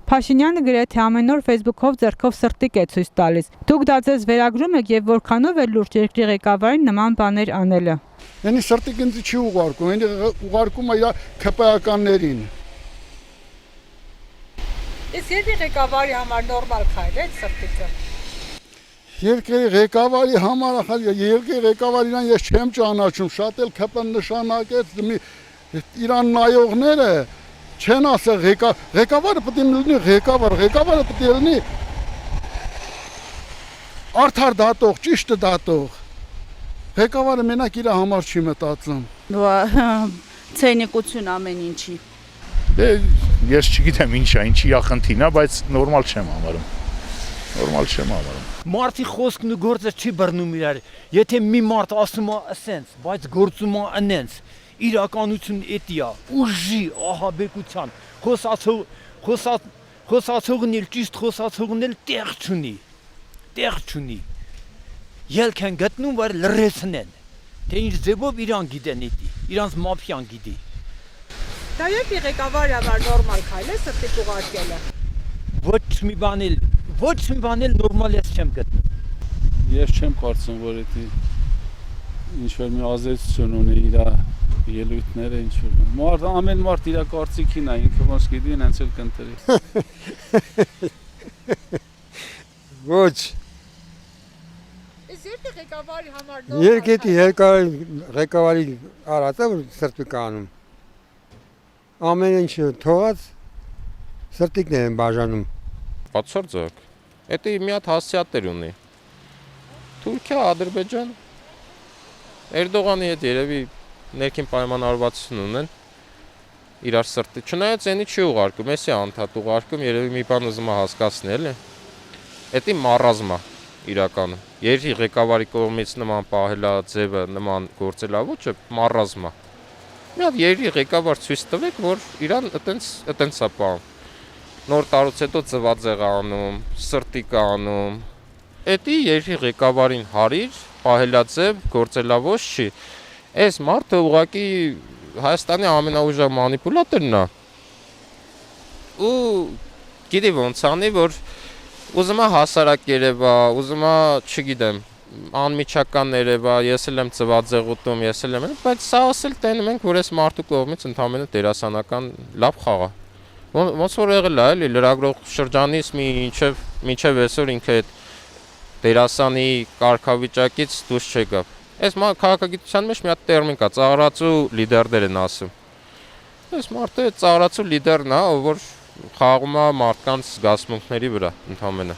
Փաշինյանը գրեթե ամեն օր Facebook-ով ձեռքով սրտիկ է ցույց տալիս։ Դուք դա ձեզ վերագրում եք եւ որքանով է լուրջ երկրի ղեկավարին նման բաներ անելը։ Այնի սրտիկ ինձ չի ուղարկում, այնի ուղարկում է իր քպայականներին։ Իսկ երկրի ղեկավարի համար նորմալ քայլ է սրտիկը։ Երկրի ղեկավարի համար, երկրի ղեկավարին ես չեմ ճանաչում, շատ էլ քպն նշանակեց իրան նայողները չեն ասել ղեկավարը պետք է լինի ղեկավարը պետք է լինի արդար դատող, ճիշտ դատող։ Ղեկավարը մենակ իր համար չի մտածում։ Ցենիկություն ամեն ինչի։ Ես չգիտեմ ինչի ախնդին է, բայց նորմալ չեմ համարում։ Մարդի խոսքն ու գործը չի բռնում իրար։ Եթե մի մարդ ասում է ասենց, բայց գործում է անենց, իրականություն էդի է, ուժի, ահաբեկության, խոսացողն էլ ճիշտ խոսացողն էլ տեղ չունի։ Ելք են գտնում, որ լրացնեն, թե ինչ ձևով իրան գիտեն էդի, իրանց մաֆիան գիտի։ Դա երկրի ղեկավարի համար նորմալ քայլ է սրտիկ ուղարկելը։ Ոչ մի բան էլ նորմալ ես չեմ գտնում։ Ես չեմ կարծում, որ դա ինչ-որ մի ազդեցություն ունի իր ելույթները ինչ-որ։ Ամեն մարդ իր կարծիքին է, ինքը ոնց գիտի, հենց էլ կընտրի։ Ոչ։ Իսկ երկրի ղեկավարի համար Երկրի ղեկավարի արածը սրտիկ անում։ Ամեն ինչ թողած սրտիկն են բաժանում։ Բացարձակ։ Դա մի հատ հասցեատեր ունի։ Թուրքիա, Ադրբեջան, Էրդողանի հետ երևի ներքին պայմանավորվածություն ունեն իրար սրտի։ Չնայած այնի չի ուղարկում, էսի անդադ ուղարկում, երևի մի բան ուզում է հասկացնել է։ Դա մարազմա իրականում։ Երկրի ղեկավարի կողմից նման պահելաձևը, նման գործելավոճը մարազմա։ Մի հատ երկրի ղեկավար ցույց տվեք, որ իրան այտենց է պահում։ Նոր տարուց հետո ծվածեղ անում, սրտիկ անում։ Դա երկրի ղեկավարին հարիր, պահելաձև, գործելավոճ չի։ Այս մարդը ուղղակի Հայաստանի ամենաուժեղ մանիպուլատորն է։ Ու գիտի ոնց անի, որ ուզում է հասարակ երևա, ուզում է, չգիտեմ, անմիջական երևա, ես էլ եմ ծվածեղ ուտում, ես էլ եմ, բայց սա ասել տենում ենք, որ այս մարդու կողմից ընդամենը դերասանական լավ խաղ է։ Ոնց որ եղել է, էլի լրագրող շրջանից մինչև այսօր ինքը այդ դերասանի կարգավիճակից դուրս չեկավ։ Այս քաղաքագիտության մեջ մի հատ տերմին կա, ծաղրացու լիդերներ են ասում։ Այս մարդը ծաղրացու լիդերն է, ով որ խաղում է մարդկանց զգացմունքների վրա ընդամենը։